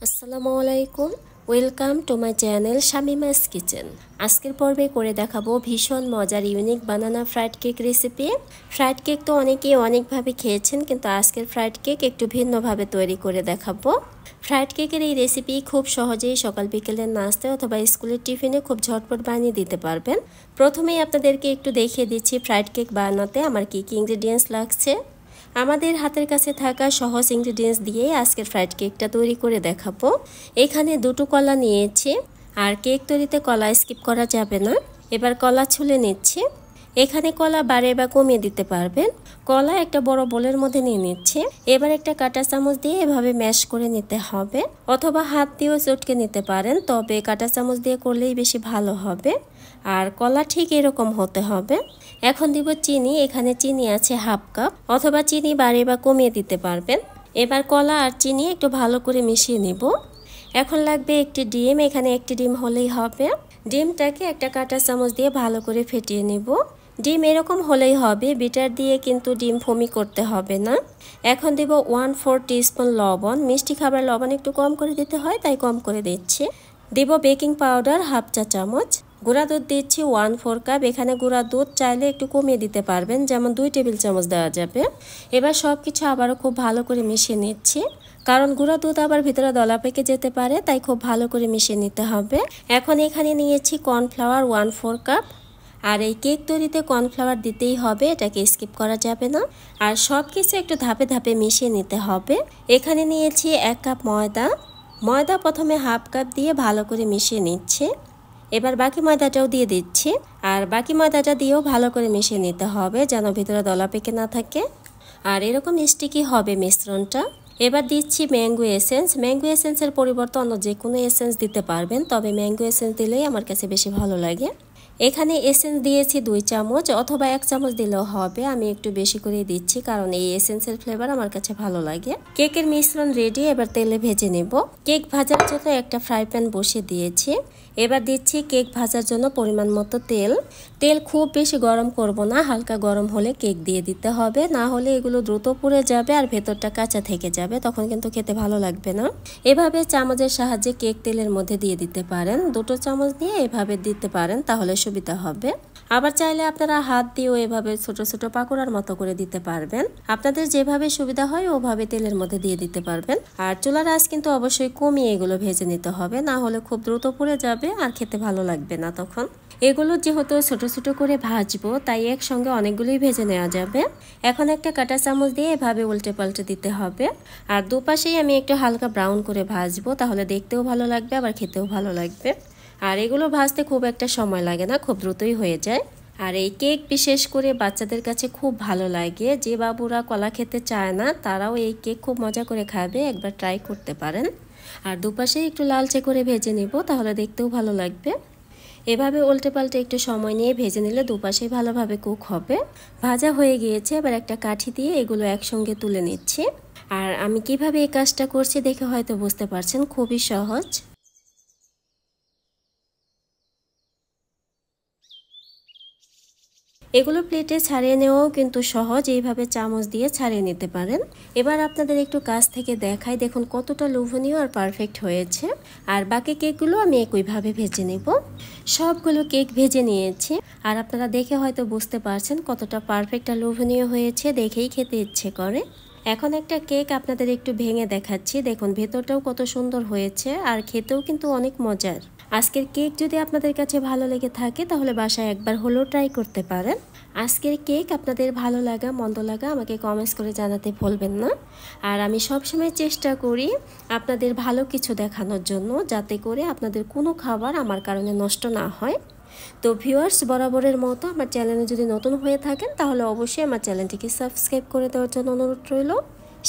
আসসালামু আলাইকুম, welcome to my channel Shamima's kitchen. আজকের পর্বে করে দেখাবো ভীষণ মজার unique banana fried cake recipe. Fried cake তো অনেকেই অনেকভাবে খেয়েছেন, কিন্তু আজকের ফ্রাইড কেক একটু ভিন্নভাবে তৈরি করে দেখাবো। ফ্রাইড কেকের এই রেসিপি খুব সহজেই সকাল বিকেলের নাস্তায় অথবা স্কুলের টিফিনে খুব ঝটপট বানিয়ে দিতে পারবেন। প্রথমেই আপনাদেরকে একটু দেখিয়ে দিচ্ছি ফ্রাইড কেক বানাতে আমার কী কী ইনগ্রেডিয়েন্টস লাগছে। আমাদের হাতের কাছে থাকা সহজ ইনগ্রেডিয়েন্টস দিয়েই আজকের ফ্রাইড কেকটা তৈরি করে দেখাবো। এখানে দুটো কলা নিয়েছি, আর কেক তৈরিতে কলা স্কিপ করা যাবে না। এবার কলা ছুলে নিচ্ছি। এখানে কলা বাড়িয়ে বা কমিয়ে দিতে পারবেন। কলা একটা বড় বোলের মধ্যে নিয়ে নিচ্ছে। এবার একটা কাঁটা চামচ দিয়ে এভাবে ম্যাশ করে নিতে হবে, অথবা হাত দিয়েও চটকে নিতে পারেন, তবে কাঁটা চামচ দিয়ে করলেই বেশি ভালো হবে। আর কলা ঠিক এরকম হতে হবে। এখন দিব চিনি। এখানে চিনি আছে হাফ কাপ, অথবা চিনি বাড়িয়ে বা কমিয়ে দিতে পারবেন। এবার কলা আর চিনি একটু ভালো করে মিশিয়ে নিব। এখন লাগবে একটি ডিম। এখানে একটি ডিম হলেই হবে। ডিমটাকে একটা কাঁটা চামচ দিয়ে ভালো করে ফেটিয়ে নিব। ডিম এরকম হলেই হবে, বিটার দিয়ে কিন্তু ডিম ফোমি করতে হবে না। এখন দেব 1/4 টিস্পুন লবণ। মিষ্টি খাবার লবণ একটু কম করে দিতে হয়, তাই কম করে দিচ্ছি। দেব বেকিং পাউডার হাফ চা চামচ। গুঁড়া দুধ দিচ্ছি 1/4 কাপ। এখানে গুঁড়া দুধ চাইলে একটু কমিয়ে দিতে পারবেন, যেমন 2 টেবিল চামচ দেওয়া যাবে। এবার সব কিছু আবারও খুব ভালো করে মিশিয়ে নিচ্ছি, কারণ গুঁড়া দুধ আবার ভিতরে দলা পেকে যেতে পারে, তাই খুব ভালো করে মিশিয়ে নিতে হবে। এখন এখানে নিয়েছি কর্নফ্লাওয়ার 1/4 কাপ। আর এই কেক তৈরিতে কর্নফ্লাওয়ার দিতেই হবে, এটাকে স্কিপ করা যাবে না। আর সব কিছু একটু ধাপে ধাপে মিশিয়ে নিতে হবে। এখানে নিয়েছি 1 কাপ ময়দা। ময়দা প্রথমে হাফ কাপ দিয়ে ভালো করে মিশিয়ে নিচ্ছে। এবার বাকি ময়দাটাও দিয়ে দিচ্ছি, আর বাকি ময়দাটা দিয়েও ভালো করে মিশিয়ে নিতে হবে, যেন ভিতরে দলা পেকে না থাকে। আর এরকম স্টিকি হবে মিশ্রণটা। এবার দিচ্ছি ম্যাঙ্গো এসেন্স। ম্যাঙ্গো এসেন্সের পরিবর্তে অন্য যে কোনো এসেন্স দিতে পারবেন, তবে ম্যাঙ্গো এসেন্স দিলেই আমার কাছে বেশি ভালো লাগে। এখানে এসেন্স দিয়েছি 2 চামচ, অথবা 1 চামচ দিলেও হবে। আমি একটু বেশি করে দিচ্ছি, কারণ এই এসেন্সের ফ্লেভার আমার কাছে ভালো লাগে। কেকের মিশ্রণ রেডি। এবার তেলে ভেজে নেব। কেক ভাজার জন্য একটা ফ্রাই প্যান বসিয়ে দিয়েছি। এবার দিচ্ছি কেক ভাজার জন্য পরিমাণ মতো তেল। তেল খুব বেশি গরম করব না, হালকা গরম হলে কেক দিয়ে দিতে হবে, না হলে এগুলো দ্রুত পুড়ে যাবে আর ভেতরটা কাঁচা থেকে যাবে, তখন কিন্তু খেতে ভালো লাগবে না। এভাবে চামচের সাহায্যে কেক তেলের মধ্যে দিয়ে দিতে পারেন। 2 চামচ দিয়ে এভাবে দিতে পারেন, তাহলে সুবিধা হবে। আবার চাইলে আপনারা হাত দিয়েও এভাবে ছোট ছোট পাকোড়ার মতো করে দিতে পারবেন। আপনাদের যেভাবে সুবিধা হয় ওভাবে তেলের মধ্যে দিয়ে দিতে পারবেন। আর চুলার আঁচ কিন্তু অবশ্যই কমিয়ে এগুলো ভেজে নিতে হবে, না হলে খুব দ্রুত পুড়ে যাবে আর খেতে ভালো লাগবে না তখন। এগুলো যেহেতু ছোট ছোট করে ভাজবো, তাই একসঙ্গে অনেকগুলোই ভেজে নেওয়া যাবে। এখন একটা কাঁটা চামচ দিয়ে এভাবে উল্টে পাল্টে দিতে হবে। আর দুপাশেই আমি একটু হালকা ব্রাউন করে ভাজবো, তাহলে দেখতেও ভালো লাগবে আবার খেতেও ভালো লাগবে। আর এগুলো ভাজতে খুব একটা সময় লাগে না, খুব দ্রুতই হয়ে যায়। আর এই কেক বিশেষ করে বাচ্চাদের কাছে খুব ভালো লাগে। যে বাবুরা কলা খেতে চায় না, তারাও এই কেক খুব মজা করে খাবে, একবার ট্রাই করতে পারেন। আর দুপাশে একটু লালচে করে ভেজে নিব, তাহলে দেখতেও ভালো লাগবে। এভাবে উল্টে পাল্টে একটু সময় নিয়ে ভেজে নিলে দুপাশেই ভালোভাবে কুক হবে। ভাজা হয়ে গিয়েছে। এবার একটা কাঠি দিয়ে এগুলো একসঙ্গে তুলে নিচ্ছি। আর আমি কিভাবে এই কাজটা করছি দেখে হয়তো বুঝতে পারছেন, খুবই সহজ। এগুলো প্লেটে ছাড়িয়ে নেওয়াও কিন্তু সহজ, এইভাবে চামচ দিয়ে ছাড়িয়ে নিতে পারেন। এবার আপনাদের একটু কাছ থেকে দেখাই, দেখুন কতটা লোভনীয় আর পারফেক্ট হয়েছে। আর বাকি কেকগুলো আমি একইভাবে ভেজে নেব। সবগুলো কেক ভেজে নিয়েছি, আর আপনারা দেখে হয়তো বুঝতে পারছেন কতটা পারফেক্ট আর লোভনীয় হয়েছে, দেখেই খেতে ইচ্ছে করে। এখন একটা কেক আপনাদের একটু ভেঙে দেখাচ্ছি, দেখুন ভেতরটাও কত সুন্দর হয়েছে, আর খেতেও কিন্তু অনেক মজার। আজকের কেক যদি আপনাদের কাছে ভালো লেগে থাকে, তাহলে বাসায় একবার হলেও ট্রাই করতে পারেন। আজকের কেক আপনাদের ভালো লাগা মন্দ লাগা আমাকে কমেন্টস করে জানাতে ভুলবেন না। আর আমি সবসময় চেষ্টা করি আপনাদের ভালো কিছু দেখানোর জন্য, যাতে করে আপনাদের কোনো খাবার আমার কারণে নষ্ট না হয়। তো ভিউয়ার্স, বরাবরের মতো আমার চ্যানেলে যদি নতুন হয়ে থাকেন, তাহলে অবশ্যই আমার চ্যানেলটিকে সাবস্ক্রাইব করে দেওয়ার জন্য অনুরোধ রইল।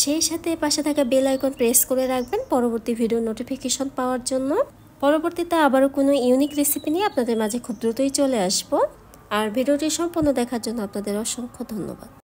সেই সাথে পাশে থাকা বেল আইকন প্রেস করে রাখবেন পরবর্তী ভিডিওর নোটিফিকেশন পাওয়ার জন্য। পরবর্তীতে আবারও কোনো ইউনিক রেসিপি নিয়ে আপনাদের মাঝে খুব দ্রুতই চলে আসবো। আর ভিডিওটি সম্পূর্ণ দেখার জন্য আপনাদের অসংখ্য ধন্যবাদ।